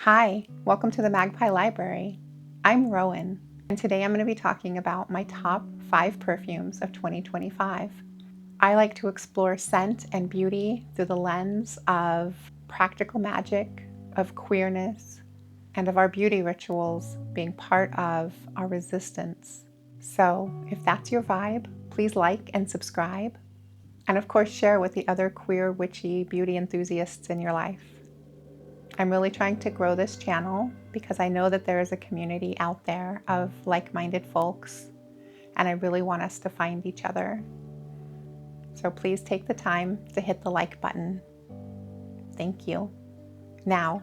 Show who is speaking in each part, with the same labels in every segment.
Speaker 1: Hi, welcome to the Magpie Library. I'm Rowan, and today I'm going to be talking about my top 5 perfumes of 2025. I like to explore scent and beauty through the lens of practical magic, of queerness, and of our beauty rituals being part of our resistance. So, if that's your vibe, please like and subscribe, and of course share with the other queer, witchy beauty enthusiasts in your life. I'm really trying to grow this channel because I know that there is a community out there of like-minded folks, and I really want us to find each other. So please take the time to hit the like button. Thank you. Now,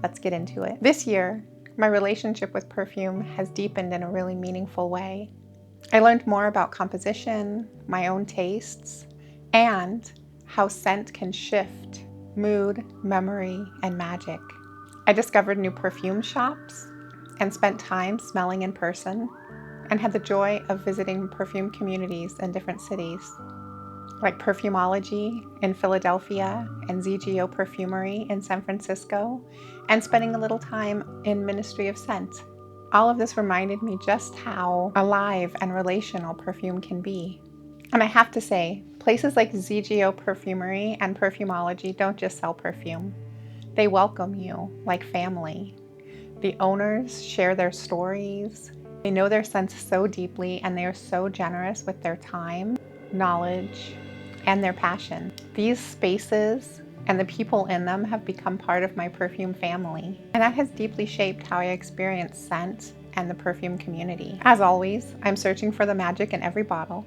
Speaker 1: let's get into it. This year, my relationship with perfume has deepened in a really meaningful way. I learned more about composition, my own tastes, and how scent can shift mood, memory, and magic. I discovered new perfume shops and spent time smelling in person, and had the joy of visiting perfume communities in different cities, like Perfumeology in Philadelphia and ZGO Perfumery in San Francisco, and spending a little time in Ministry of Scent. All of this reminded me just how alive and relational perfume can be. And I have to say, places like ZGO Perfumery and Perfumeology don't just sell perfume. They welcome you like family. The owners share their stories. They know their scents so deeply, and they are so generous with their time, knowledge, and their passion. These spaces and the people in them have become part of my perfume family, and that has deeply shaped how I experience scent and the perfume community. As always, I'm searching for the magic in every bottle.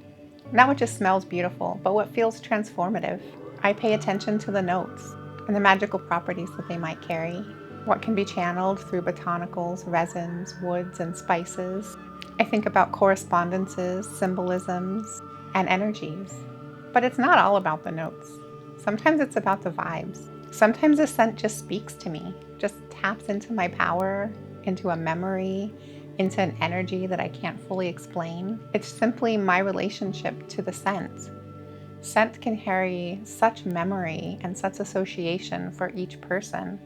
Speaker 1: Not what just smells beautiful, but what feels transformative. I pay attention to the notes and the magical properties that they might carry, what can be channeled through botanicals, resins, woods, and spices. I think about correspondences, symbolisms, and energies. But it's not all about the notes. Sometimes it's about the vibes. Sometimes a scent just speaks to me, just taps into my power, into a memory, into an energy that I can't fully explain. It's simply my relationship to the scent. Scent can carry such memory and such association for each person.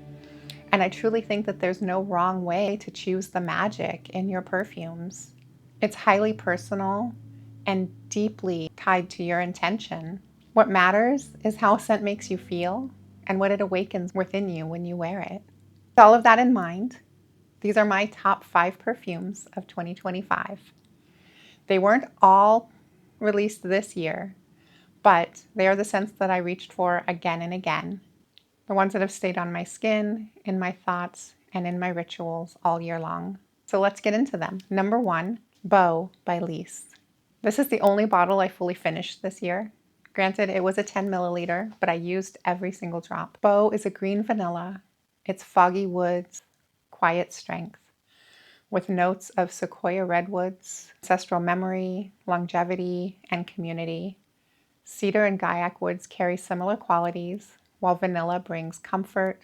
Speaker 1: And I truly think that there's no wrong way to choose the magic in your perfumes. It's highly personal and deeply tied to your intention. What matters is how a scent makes you feel and what it awakens within you when you wear it. With all of that in mind, these are my top 5 perfumes of 2025. They weren't all released this year, but they are the scents that I reached for again and again. The ones that have stayed on my skin, in my thoughts, and in my rituals all year long. So let's get into them. Number 1, Beau by Lise. This is the only bottle I fully finished this year. Granted, it was a 10 milliliter, but I used every single drop. Beau is a green vanilla. It's foggy woods, quiet strength, with notes of sequoia redwoods, ancestral memory, longevity, and community. Cedar and Gaiac woods carry similar qualities, while vanilla brings comfort,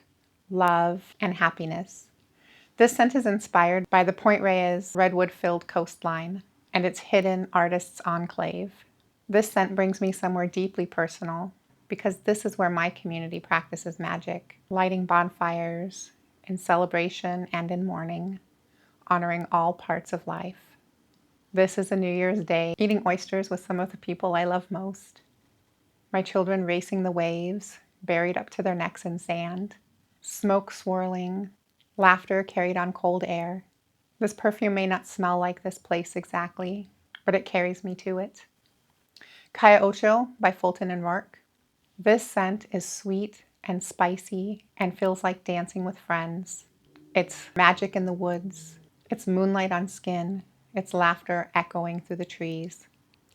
Speaker 1: love, and happiness. This scent is inspired by the Point Reyes redwood-filled coastline and its hidden artist's enclave. This scent brings me somewhere deeply personal, because this is where my community practices magic, lighting bonfires in celebration and in mourning, honoring all parts of life. This is a New Year's Day, eating oysters with some of the people I love most. My children racing the waves, buried up to their necks in sand. Smoke swirling, laughter carried on cold air. This perfume may not smell like this place exactly, but it carries me to it. Kaya Ocho by Fulton and Rourke. This scent is sweet and spicy and feels like dancing with friends. It's magic in the woods. It's moonlight on skin. It's laughter echoing through the trees.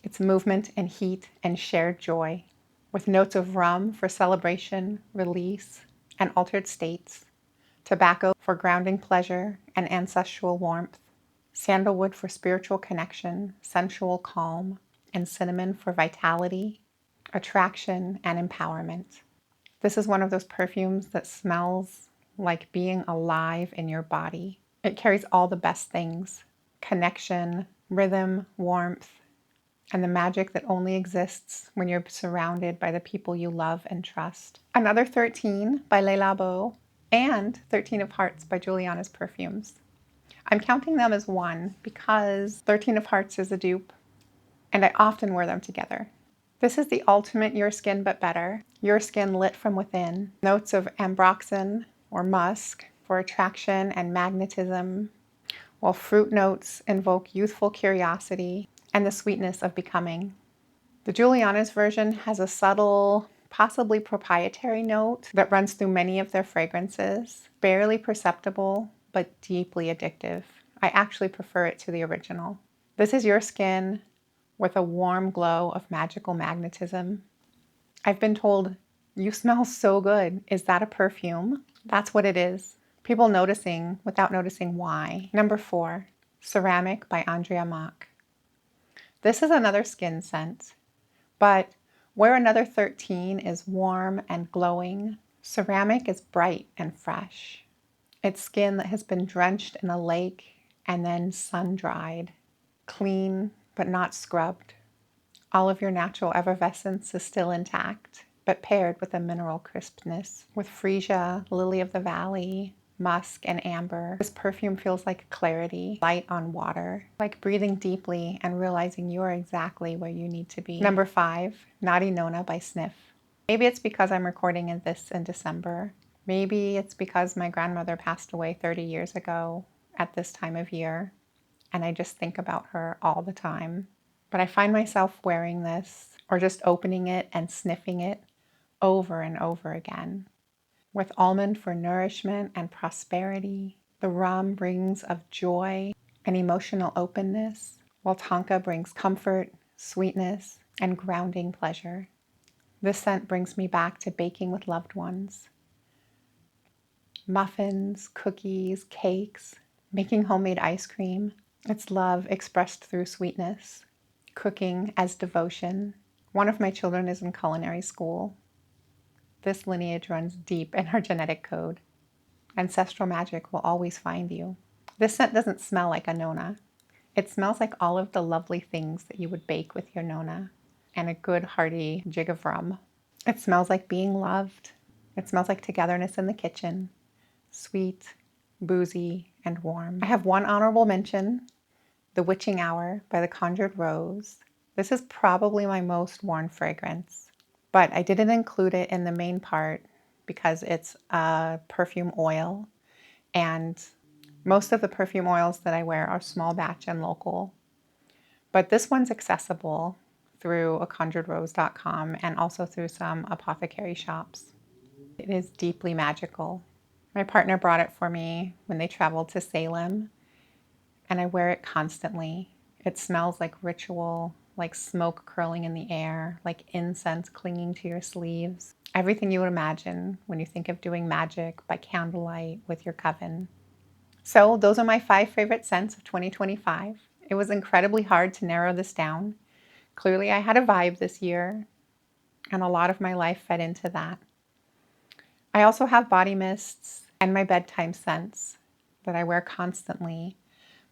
Speaker 1: It's movement and heat and shared joy, with notes of rum for celebration, release, and altered states, tobacco for grounding pleasure and ancestral warmth, sandalwood for spiritual connection, sensual calm, and cinnamon for vitality, attraction, and empowerment. This is one of those perfumes that smells like being alive in your body. It carries all the best things: connection, rhythm, warmth, and the magic that only exists when you're surrounded by the people you love and trust. Another 13 by Le Labo. and 13 of Hearts by Juliana's Perfumes. I'm counting them as one because 13 of Hearts is a dupe, and I often wear them together. This is the ultimate Your Skin But Better. Your skin lit from within. Notes of ambroxan or musk for attraction and magnetism, while fruit notes invoke youthful curiosity and the sweetness of becoming. The Juliana's version has a subtle, possibly proprietary note that runs through many of their fragrances, barely perceptible, but deeply addictive. I actually prefer it to the original. This is Your Skin with a warm glow of magical magnetism. I've been told, you smell so good. Is that a perfume? That's what it is. People noticing without noticing why. Number 4, Ceramic by Andrea Mach. This is another skin scent, but where another 13 is warm and glowing, Ceramic is bright and fresh. It's skin that has been drenched in a lake and then sun-dried, clean but not scrubbed. All of your natural effervescence is still intact, but paired with a mineral crispness. With freesia, lily of the valley, musk, and amber, this perfume feels like clarity, light on water, like breathing deeply and realizing you are exactly where you need to be. Number 5, Naughty Nona by Sniff. Maybe it's because I'm recording this in December. Maybe it's because my grandmother passed away 30 years ago at this time of year, and I just think about her all the time. But I find myself wearing this or just opening it and sniffing it over and over again. With almond for nourishment and prosperity, the rum brings of joy and emotional openness, while tonka brings comfort, sweetness, and grounding pleasure. This scent brings me back to baking with loved ones. Muffins, cookies, cakes, making homemade ice cream. It's love expressed through sweetness. Cooking as devotion. One of my children is in culinary school. This lineage runs deep in our genetic code. Ancestral magic will always find you. This scent doesn't smell like a Nona. It smells like all of the lovely things that you would bake with your Nona and a good hearty jig of rum. It smells like being loved. It smells like togetherness in the kitchen. Sweet, boozy, and warm. I have one honorable mention, The Witching Hour by The Conjured Rose. This is probably my most worn fragrance, but I didn't include it in the main part because it's a perfume oil, and most of the perfume oils that I wear are small batch and local. But this one's accessible through aconjuredrose.com and also through some apothecary shops. It is deeply magical. My partner brought it for me when they traveled to Salem, and I wear it constantly. It smells like ritual, like smoke curling in the air, like incense clinging to your sleeves. Everything you would imagine when you think of doing magic by candlelight with your coven. So those are my 5 favorite scents of 2025. It was incredibly hard to narrow this down. Clearly I had a vibe this year, and a lot of my life fed into that. I also have body mists and my bedtime scents that I wear constantly,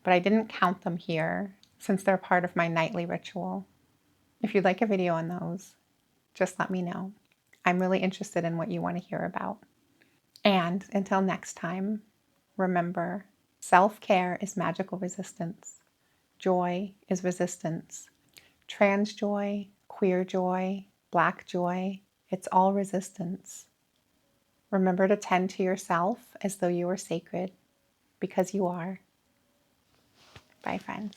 Speaker 1: but I didn't count them here since they're part of my nightly ritual. If you'd like a video on those, just let me know. I'm really interested in what you want to hear about. And until next time, remember, self-care is magical resistance. Joy is resistance. Trans joy, queer joy, black joy, it's all resistance. Remember to tend to yourself as though you were sacred, because you are. Bye, friends.